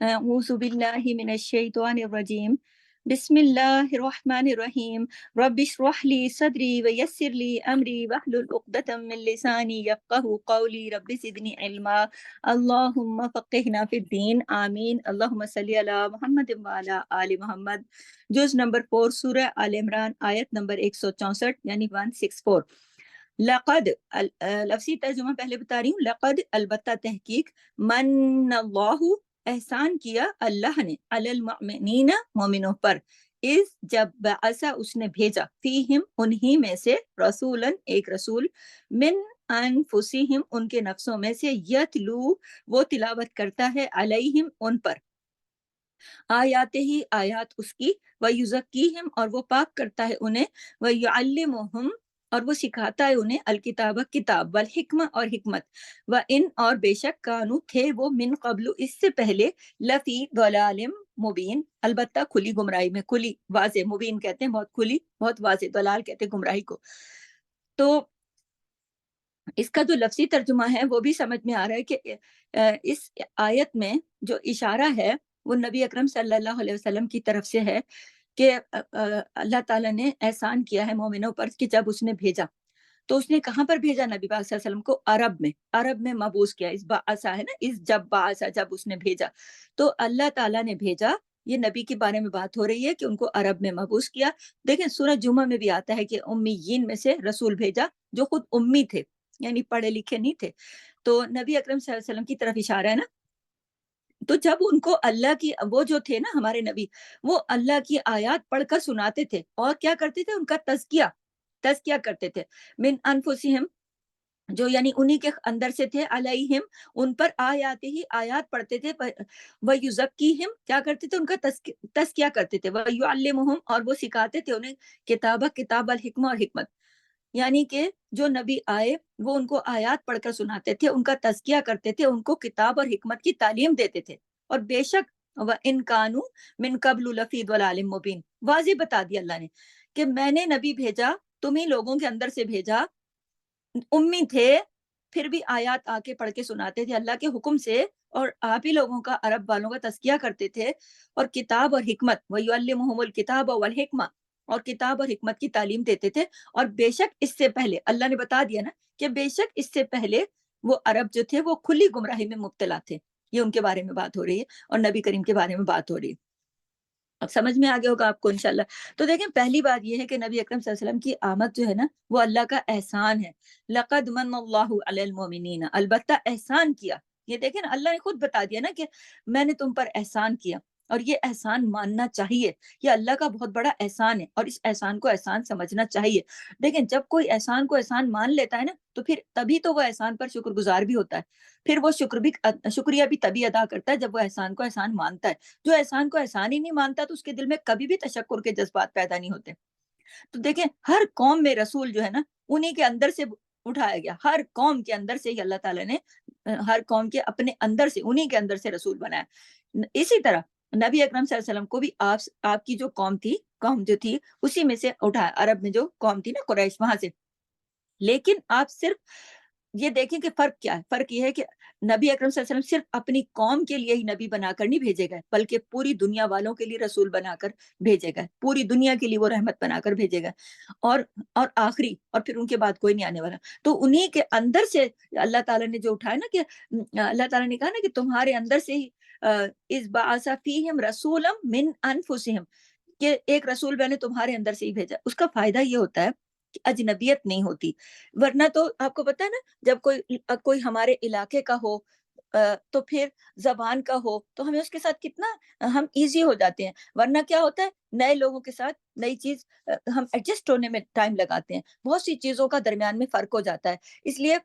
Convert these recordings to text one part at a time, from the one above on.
أعوذ بالله من الشيطان الرجيم. بسم الله الرحمن الرحيم. رب اشرح لي صدري ويسر لي أمري واحلل عقدة من لساني يفقه قولي رب زدني علما. اللهم فقهنا في الدين آمين. اللهم صل على محمد وعلى آل محمد. جز نمبر 4 سورہ آل عمران آیت نمبر 164 یعنی 164. لقد لفظی ترجمہ پہلے بتا رہی ہوں. لقد البتہ تحقیق، من اللہ احسان کیا اللہ نے، علی المؤمنین مومنوں پر، اس جب بعثا اس نے بھیجا، فیہم انہی میں سے، رسولاً ایک رسول، من انفسہم ان کے نفسوں میں سے، یتلو وہ تلاوت کرتا ہے، علیہم ان پر، آیات ہی آیات اس کی، وَيُزَكِّيهِمْ اور وہ پاک کرتا ہے انہیں، وَيُعَلِّمُهُمْ اور وہ سکھاتا ہے انہیں، الکتاب کتاب، والحکمہ اور حکمت، وَإِنْ اور بے شک کانو تھے وہ، من قبل اس سے پہلے، لفی ضلال مبین البتہ کھلی گمراہی میں، کھلی واضح، مبین کہتے ہیں بہت کھلی بہت واضح، ضلال کہتے ہیں گمراہی کو. تو اس کا جو لفظی ترجمہ ہے وہ بھی سمجھ میں آ رہا ہے کہ اس آیت میں جو اشارہ ہے وہ نبی اکرم صلی اللہ علیہ وسلم کی طرف سے ہے کہ اللہ تعالیٰ نے احسان کیا ہے مومنوں پر کہ جب اس نے بھیجا تو اس نے کہاں پر بھیجا نبی پاک صلی اللہ علیہ وسلم کو؟ عرب میں مبعوث کیا. اس بعثا ہے نا، اس جب بعثا جب اس نے بھیجا تو اللہ تعالیٰ نے بھیجا. یہ نبی کے بارے میں بات ہو رہی ہے کہ ان کو عرب میں مبعوث کیا. دیکھیں سورہ جمعہ میں بھی آتا ہے کہ امیین میں سے رسول بھیجا جو خود امی تھے، یعنی پڑھے لکھے نہیں تھے. تو نبی اکرم صلی اللہ علیہ وسلم کی طرف اشارہ ہے نا. تو جب ان کو اللہ کی، وہ جو تھے نا ہمارے نبی، وہ اللہ کی آیات پڑھ کر سناتے تھے اور کیا کرتے تھے؟ ان کا تزکیہ کرتے تھے. من انفسہم جو یعنی انہی کے اندر سے تھے، علیہم ان پر، آیات ہی آیات پڑھتے تھے، وَيُزَكِّيهِمْ کیا کرتے تھے؟ ان کا تزکیہ کرتے تھے، وَيُعَلِّمُهُمْ اور وہ سکھاتے تھے انہیں، کتاب الحکمہ اور حکمت. یعنی کہ جو نبی آئے وہ ان کو آیات پڑھ کر سناتے تھے، ان کا تزکیہ کرتے تھے، ان کو کتاب اور حکمت کی تعلیم دیتے تھے. اور بے شک وَإِنْ كَانُوا مِنْ قَبْلُ لَفِي ضَلَالٍ مُبِينٍ واضح بتا دیا اللہ نے کہ میں نے نبی بھیجا، تمہیں لوگوں کے اندر سے بھیجا، امی تھے، پھر بھی آیات آ کے پڑھ کے سناتے تھے اللہ کے حکم سے، اور آپ ہی لوگوں کا، عرب والوں کا تزکیہ کرتے تھے، اور کتاب اور حکمت، وَيُعَلِّمُهُمُ الْكِتَابَ وَالْحِکْمَةَ اور کتاب اور حکمت کی تعلیم دیتے تھے. اور بے شک اس سے پہلے اللہ نے بتا دیا نا کہ بے شک اس سے پہلے وہ عرب جو تھے وہ کھلی گمراہی میں مبتلا تھے. یہ ان کے بارے میں بات ہو رہی ہے اور نبی کریم کے بارے میں بات ہو رہی ہے. اب سمجھ میں آ گیا ہوگا آپ کو انشاءاللہ. تو دیکھیں پہلی بات یہ ہے کہ نبی اکرم صلی اللہ علیہ وسلم کی آمد جو ہے نا وہ اللہ کا احسان ہے. لقد من اللہ علی المؤمنین البتہ احسان کیا. یہ دیکھیں نا اللہ نے خود بتا دیا نا کہ میں نے تم پر احسان کیا، اور یہ احسان ماننا چاہیے. یہ اللہ کا بہت بڑا احسان ہے اور اس احسان کو احسان سمجھنا چاہیے. دیکھیں جب کوئی احسان کو احسان مان لیتا ہے نا تو پھر تبھی تو وہ احسان پر شکر گزار بھی ہوتا ہے. پھر وہ شکریہ بھی تبھی ادا کرتا ہے جب وہ احسان کو احسان مانتا ہے. جو احسان کو احسان ہی نہیں مانتا تو اس کے دل میں کبھی بھی تشکر کے جذبات پیدا نہیں ہوتے. تو دیکھیں ہر قوم میں رسول جو ہے نا انہی کے اندر سے اٹھایا گیا. ہر قوم کے اندر سے ہی اللہ تعالیٰ نے ہر قوم کے اپنے اندر سے، انہی کے اندر سے رسول بنایا. اسی طرح نبی اکرم صلی اللہ علیہ وسلم کو بھی آپ کی جو قوم جو تھی اسی میں سے اٹھایا، عرب میں جو قوم تھی نا قریش، وہاں سے. لیکن آپ صرف یہ دیکھیں کہ فرق کیا ہے. فرق یہ ہے کہ نبی اکرم صلی اللہ علیہ وسلم صرف اپنی قوم کے لیے ہی نبی بنا کر نہیں بھیجے گئے، بلکہ پوری دنیا والوں کے لیے رسول بنا کر بھیجے گئے. پوری دنیا کے لیے وہ رحمت بنا کر بھیجے گئے، اور آخری، اور پھر ان کے بعد کوئی نہیں آنے والا. تو انہی کے اندر سے اللہ تعالیٰ نے جو اٹھایا نا کہ اللہ تعالیٰ نے کہا نا کہ تمہارے اندر سے ہی اس بعث فیہم رسولا من انفسہم، کہ ایک رسول میں نے تمہارے اندر سے ہی بھیجا. اس کا فائدہ یہ ہوتا ہے کہ اجنبیت نہیں ہوتی. ورنہ تو آپ کو پتا ہے نا جب کوئی ہمارے علاقے کا ہو تو پھر زبان کا ہو تو ہمیں اس کے ساتھ کتنا ہم ایزی ہو جاتے ہیں. ورنہ کیا ہوتا ہے نئے لوگوں کے ساتھ نئی چیز ہم ایڈجسٹ ہونے میں ٹائم لگاتے ہیں. بہت سی چیزوں کا درمیان میں فرق ہو جاتا ہے. اس لیے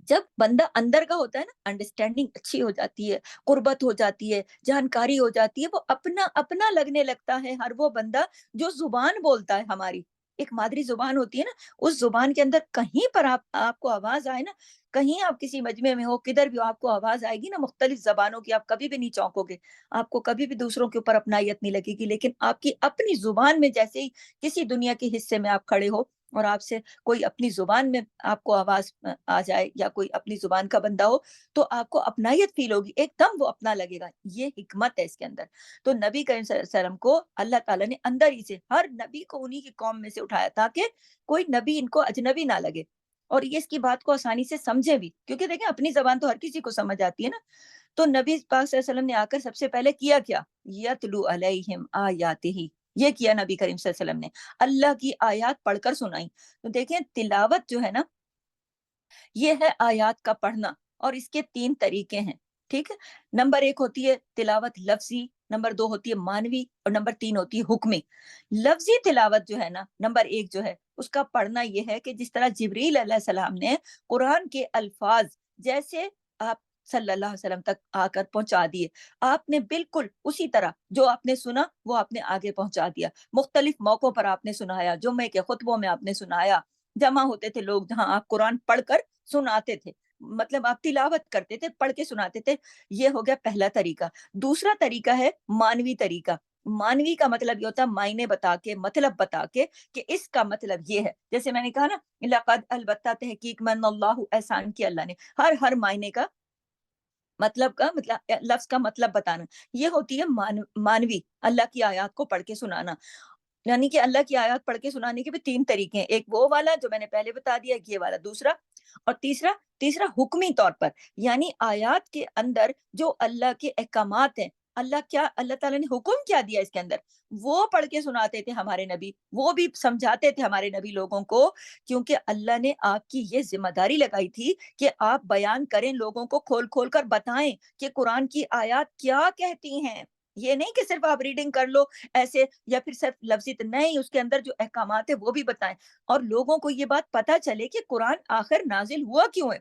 جب بندہ اندر کا ہوتا ہے نا، انڈرسٹینڈنگ اچھی ہو جاتی ہے، قربت ہو جاتی ہے، جانکاری ہو جاتی ہے، وہ اپنا اپنا لگنے لگتا ہے ہر وہ بندہ جو زبان بولتا ہے. ہماری ایک مادری زبان ہوتی ہے نا، اس زبان کے اندر کہیں پر آپ کو آواز آئے نا، کہیں آپ کسی مجمع میں ہو، کدھر بھی ہو، آپ کو آواز آئے گی نا مختلف زبانوں کی، آپ کبھی بھی نہیں چونکو گے. آپ کو کبھی بھی دوسروں کے اوپر اپنائیت نہیں لگے گی. لیکن آپ کی اپنی زبان میں جیسے ہی کسی دنیا کے حصے میں آپ کھڑے ہو اور آپ سے کوئی اپنی زبان میں آپ کو آواز آ جائے یا کوئی اپنی زبان کا بندہ ہو تو آپ کو اپنائیت فیل ہوگی، ایک دم وہ اپنا لگے گا. یہ حکمت ہے اس کے اندر. تو نبی کریم صلی اللہ علیہ وسلم کو اللہ تعالیٰ نے اندر ہی سے، ہر نبی کو انہی کی قوم میں سے اٹھایا تاکہ کوئی نبی ان کو اجنبی نہ لگے، اور یہ اس کی بات کو آسانی سے سمجھے بھی، کیونکہ دیکھیں اپنی زبان تو ہر کسی کو سمجھ آتی ہے نا. تو نبی پاک صلی اللہ علیہ وسلم نے آ کر سب سے پہلے کیا کیا؟ یتلو علیہم آیاتہ، یہ کیا نبی کریم صلی اللہ علیہ وسلم نے، اللہ کی آیات پڑھ کر سنائی. تو دیکھیں تلاوت جو ہے نا، یہ ہے آیات کا پڑھنا، اور اس کے 3 طریقے ہیں. ٹھیک ہے، نمبر 1 ہوتی ہے تلاوت لفظی، نمبر 2 ہوتی ہے مانوی، اور نمبر 3 ہوتی ہے حکمی. لفظی تلاوت جو ہے نا، نمبر 1 جو ہے اس کا پڑھنا یہ ہے کہ جس طرح جبریل علیہ السلام نے قرآن کے الفاظ جیسے آپ صلی اللہ علیہ وسلم تک آ کر پہنچا دیے، آپ نے بالکل اسی طرح جو آپ نے سنا وہ آپ نے آگے پہنچا دیا. مختلف موقعوں پر آپ نے سنایا، جمعے کے خطبوں میں آپ نے سنایا، جمع ہوتے تھے لوگ جہاں آپ قرآن پڑھ کر سناتے تھے، مطلب آپ تلاوت کرتے تھے، پڑھ کے سناتے تھے. یہ ہو گیا پہلا طریقہ. دوسرا طریقہ ہے مانوی طریقہ. مانوی کا مطلب یہ ہوتا ہے معنی بتا کے، مطلب بتا کے کہ اس کا مطلب یہ ہے. جیسے میں نے کہا نا، لقد البتہ تحقیق من اللہ، احسان کیا اللہ نے، ہر معنی کا مطلب کا مطلب لفظ کا مطلب بتانا. یہ ہوتی ہے مانوی، اللہ کی آیات کو پڑھ کے سنانا. یعنی کہ اللہ کی آیات پڑھ کے سنانے کے بھی 3 طریقے ہیں، ایک وہ والا جو میں نے پہلے بتا دیا، یہ والا دوسرا، اور تیسرا حکمی طور پر، یعنی آیات کے اندر جو اللہ کے احکامات ہیں، اللہ تعالیٰ نے حکم کیا دیا اس کے اندر، وہ پڑھ کے سناتے تھے ہمارے نبی، وہ بھی سمجھاتے تھے ہمارے نبی لوگوں کو، کیونکہ اللہ نے آپ کی یہ ذمہ داری لگائی تھی کہ آپ بیان کریں، لوگوں کو کھول کھول کر بتائیں کہ قرآن کی آیات کیا کہتی ہیں. یہ نہیں کہ صرف آپ ریڈنگ کر لو ایسے، یا پھر صرف لفظی، نہیں، اس کے اندر جو احکامات ہیں وہ بھی بتائیں، اور لوگوں کو یہ بات پتہ چلے کہ قرآن آخر نازل ہوا کیوں ہے.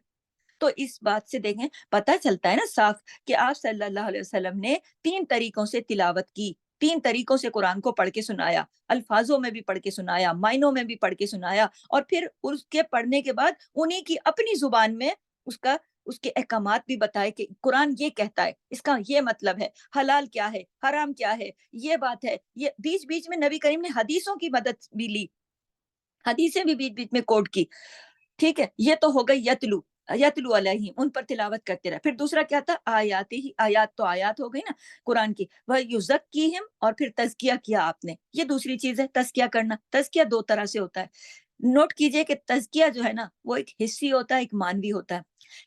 تو اس بات سے دیکھیں پتہ چلتا ہے نا صاف کہ آپ صلی اللہ علیہ وسلم نے 3 طریقوں سے تلاوت کی، 3 طریقوں سے قرآن کو پڑھ کے سنایا، الفاظوں میں بھی پڑھ کے سنایا، معنوں میں بھی پڑھ کے سنایا، اور پھر اس کے پڑھنے کے بعد انہی کی اپنی زبان میں اس کے احکامات بھی بتائے کہ قرآن یہ کہتا ہے، اس کا یہ مطلب ہے، حلال کیا ہے، حرام کیا ہے، یہ بات ہے. یہ بیچ بیچ میں نبی کریم نے حدیثوں کی مدد بھی لی، حدیثیں بھی بیچ بیچ میں کوٹ کی. ٹھیک ہے، یہ تو ہو گئی یتلو علیہم، ان پر تلاوت کرتے رہے. پھر دوسرا کیا تھا؟ آیات تو آیات ہو گئی نا قرآن کی، وہ یزکیہم، اور پھر تزکیہ کیا آپ نے. یہ دوسری چیز ہے تزکیہ کرنا. تزکیہ 2 طرح سے ہوتا ہے. نوٹ کیجئے کہ تزکیہ جو ہے نا وہ ایک حسی ہوتا ہے، ایک مانوی ہوتا ہے.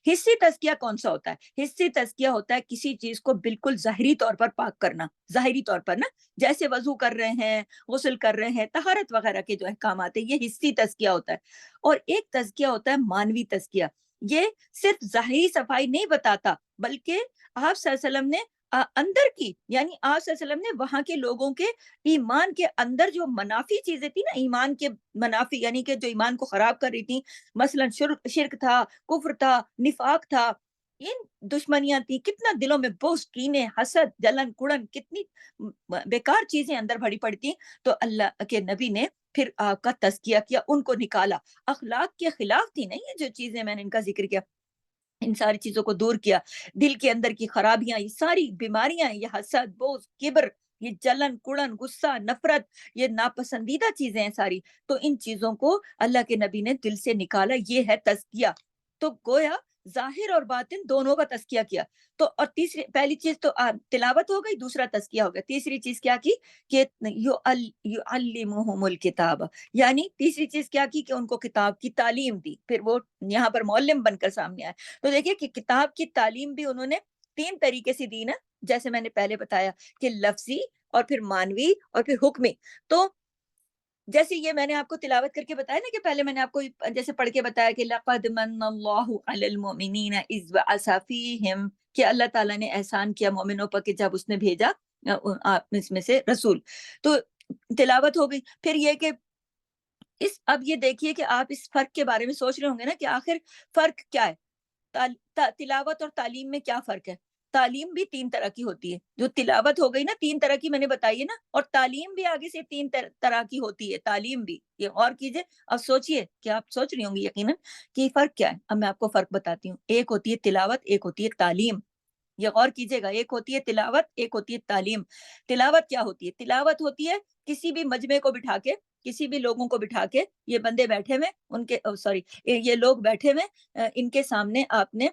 حسی تزکیہ کون سا ہوتا ہے؟ حسی تزکیہ ہوتا ہے کسی چیز کو بالکل ظاہری طور پر پاک کرنا، ظاہری طور پر نا، جیسے وضو کر رہے ہیں، غسل کر رہے ہیں، طہارت وغیرہ کے جو احکامات ہیں، یہ حسی تزکیہ ہوتا ہے. اور ایک تزکیہ ہوتا ہے مانوی تزکیہ. یہ صرف ظاہری صفائی نہیں بتاتا، بلکہ آپ صلی اللہ علیہ وسلم نے اندر کی، یعنی آپ صلی اللہ علیہ وسلم نے وہاں کے لوگوں کے ایمان کے اندر جو منافی چیزیں تھی نا، ایمان کے منافی، یعنی کہ جو ایمان کو خراب کر رہی تھی، مثلا شرک تھا، کفر تھا، نفاق تھا، ان دشمنیاں تھی، کتنا دلوں میں بغض، کینے، حسد، جلن کڑن، کتنی بیکار چیزیں اندر بھری پڑی تھی. تو اللہ کے نبی نے پھر آپ کا تزکیہ کیا، ان کو نکالا. اخلاق کے خلاف تھی نہیں یہ جو چیزیں میں نے ان کا ذکر کیا، ان ساری چیزوں کو دور کیا. دل کے اندر کی خرابیاں، یہ ساری بیماریاں، یہ حسد، بغض، کبر، یہ جلن کڑن، غصہ، نفرت، یہ ناپسندیدہ چیزیں ہیں ساری، تو ان چیزوں کو اللہ کے نبی نے دل سے نکالا. یہ ہے تزکیہ. تو گویا ظاہر اور باطن دونوں کا تزکیہ کیا. تو اور تیسری، پہلی چیز تو تلاوت ہو گئی، دوسرا تزکیہ ہو گیا. تیسری چیز کیا کی کہ یعلمہم الکتاب، یعنی تیسری چیز کیا کی کہ ان کو کتاب کی تعلیم دی. پھر وہ یہاں پر معلم بن کر سامنے آئے. تو دیکھیے کہ کتاب کی تعلیم بھی انہوں نے 3 طریقے سے دی نا، جیسے میں نے پہلے بتایا کہ لفظی، اور پھر مانوی، اور پھر حکمی. تو جیسے یہ میں نے آپ کو تلاوت کر کے بتایا نا کہ پہلے میں نے آپ کو جیسے پڑھ کے بتایا کہ لقد من اللہ علی المؤمنین اذ بعث فیہم، کہ اللہ تعالیٰ نے احسان کیا مومنوں پر کہ جب اس نے بھیجا آپ اس میں سے رسول. تو تلاوت ہو گئی. پھر یہ کہ اب یہ دیکھیے کہ آپ اس فرق کے بارے میں سوچ رہے ہوں گے نا کہ آخر فرق کیا ہے، تلاوت اور تعلیم میں کیا فرق ہے. تعلیم بھی 3 طرح کی ہوتی ہے. جو تلاوت ہو گئی نا 3 طرح کی میں نے بتائی ہے نا، اور تعلیم بھی آگے سے 3 طرح کی ہوتی ہے. تعلیم بھی، یہ غور کیجئے. اب سوچئے کہ آپ سوچ رہی ہوں گی یقیناً کہ فرق کیا ہے. اب میں آپ کو فرق بتاتی ہوں. ایک ہوتی ہے تلاوت، ایک ہوتی ہے تعلیم. یہ غور کیجیے گا، ایک ہوتی ہے تلاوت، ایک ہوتی ہے تعلیم۔ تلاوت کیا ہوتی ہے؟ تلاوت ہوتی ہے کسی بھی مجمع کو بٹھا کے، کسی بھی لوگوں کو بٹھا کے، یہ بندے بیٹھے ہوئے ان کے سوری یہ لوگ بیٹھے ہوئے، ان کے سامنے آپ نے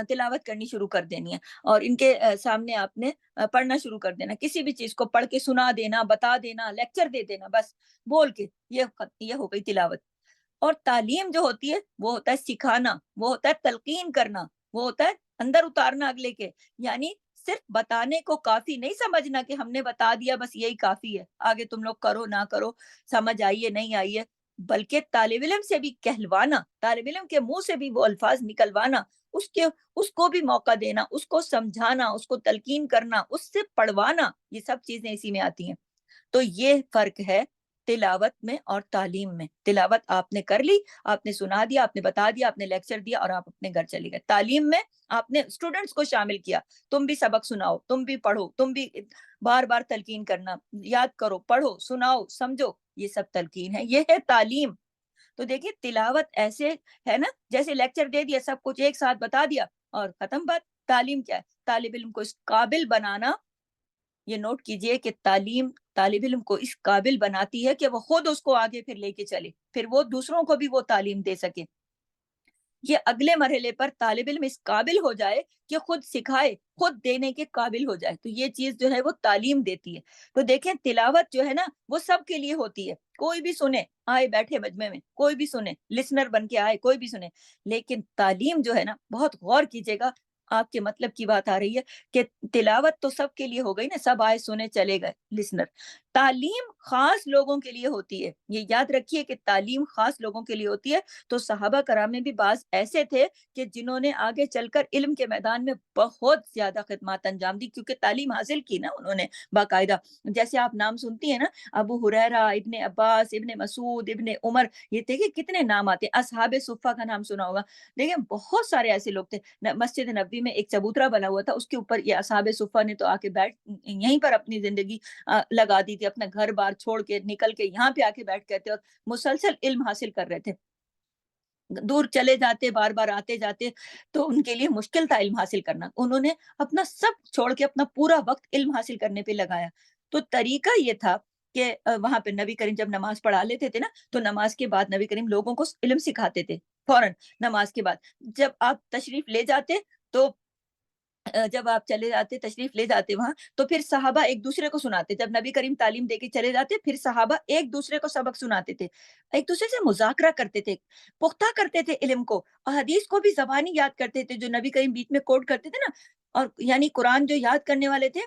تلاوت کرنی شروع کر دینی ہے، اور ان کے سامنے آپ نے پڑھنا شروع کر دینا، کسی بھی چیز کو پڑھ کے سنا دینا، بتا دینا، لیکچر دے دینا، بس بول کے، یہ ہو گئی تلاوت۔ اور تعلیم جو ہوتی ہے وہ ہوتا ہے سکھانا، وہ ہوتا ہے تلقین کرنا، وہ ہوتا ہے اندر اتارنا اگلے کے، یعنی صرف بتانے کو کافی نہیں سمجھنا کہ ہم نے بتا دیا بس یہی کافی ہے، آگے تم لوگ کرو نہ کرو، سمجھ آئیے نہیں آئیے، بلکہ طالب علم سے بھی کہلوانا، طالب علم کے منہ سے بھی وہ الفاظ نکلوانا، اس کو بھی موقع دینا، اس کو سمجھانا، اس کو تلقین کرنا، اس سے پڑھوانا، یہ سب چیزیں اسی میں آتی ہیں۔ تو یہ فرق ہے تلاوت میں اور تعلیم میں۔ تلاوت آپ نے کر لی، آپ نے سنا دیا، آپ نے بتا دیا، آپ نے لیکچر دیا اور آپ اپنے گھر چلے گئے۔ تعلیم میں آپ نے اسٹوڈنٹس کو شامل کیا، تم بھی سبق سناؤ، تم بھی پڑھو، تم بھی بار بار تلقین کرنا، یاد کرو، پڑھو، سناؤ، سمجھو، یہ سب تلقین ہے، یہ ہے تعلیم۔ تو دیکھیے تلاوت ایسے ہے نا جیسے لیکچر دے دیا، سب کچھ ایک ساتھ بتا دیا اور ختم بات۔ تعلیم کیا ہے؟ طالب علم کو اس قابل بنانا، یہ نوٹ کیجئے کہ تعلیم طالب علم کو اس قابل بناتی ہے کہ وہ خود اس کو آگے پھر لے کے چلے، پھر وہ دوسروں کو بھی وہ تعلیم دے سکے۔ یہ اگلے مرحلے پر طالب علم اس قابل ہو جائے کہ خود سکھائے، خود دینے کے قابل ہو جائے، تو یہ چیز جو ہے وہ تعلیم دیتی ہے۔ تو دیکھیں تلاوت جو ہے نا وہ سب کے لیے ہوتی ہے، کوئی بھی سنے، آئے بیٹھے مجمع میں کوئی بھی سنے، لسنر بن کے آئے کوئی بھی سنے، لیکن تعلیم جو ہے نا بہت غور کیجیے گا، آپ کے مطلب کی بات آ رہی ہے کہ تلاوت تو سب کے لیے ہو گئی نا، سب آئے سنے چلے گئے لسنر، تعلیم خاص لوگوں کے لیے ہوتی ہے، یہ یاد رکھیے کہ تعلیم خاص لوگوں کے لیے ہوتی ہے۔ تو صحابہ کرام میں بھی بعض ایسے تھے کہ جنہوں نے آگے چل کر علم کے میدان میں بہت زیادہ خدمات انجام دی، کیونکہ تعلیم حاصل کی نا انہوں نے باقاعدہ۔ جیسے آپ نام سنتی ہیں نا، ابو ہریرہ، ابن عباس، ابن مسعود، ابن عمر، یہ دیکھیں کتنے نام آتے ہیں، اصحاب صفہ کا نام سنا ہوگا، دیکھیں بہت سارے ایسے لوگ تھے۔ مسجد نبوی میں ایک چبوترا بنا ہوا تھا، اس کے اوپر یہ اصحاب صفہ نے تو آ کے بیٹھ یہیں پر اپنی زندگی لگا دی تھی، اپنا گھر بار چھوڑ کے نکل کے یہاں پہ آ کے بیٹھ گئے تھے اور مسلسل علم حاصل کر رہے تھے، دور چلے جاتے، بار بار آتے جاتے، تو ان کے لیے مشکل تھا علم حاصل کرنا، انہوں نے اپنا سب چھوڑ کے اپنا پورا وقت علم حاصل کرنے پہ لگایا۔ تو طریقہ یہ تھا کہ وہاں پہ نبی کریم جب نماز پڑھا لیتے تھے نا، تو نماز کے بعد نبی کریم لوگوں کو علم سکھاتے تھے فوراً نماز کے بعد۔ جب آپ تشریف لے جاتے تو جب آپ چلے جاتے، تشریف لے جاتے وہاں، تو پھر صحابہ ایک دوسرے کو سناتے، جب نبی کریم تعلیم دے کے چلے جاتے پھر صحابہ ایک دوسرے کو سبق سناتے تھے، ایک دوسرے سے مذاکرہ کرتے تھے، پختہ کرتے تھے علم کو، اور حدیث کو بھی زبانی یاد کرتے تھے جو نبی کریم بیچ میں کوٹ کرتے تھے نا، اور یعنی قرآن جو یاد کرنے والے تھے،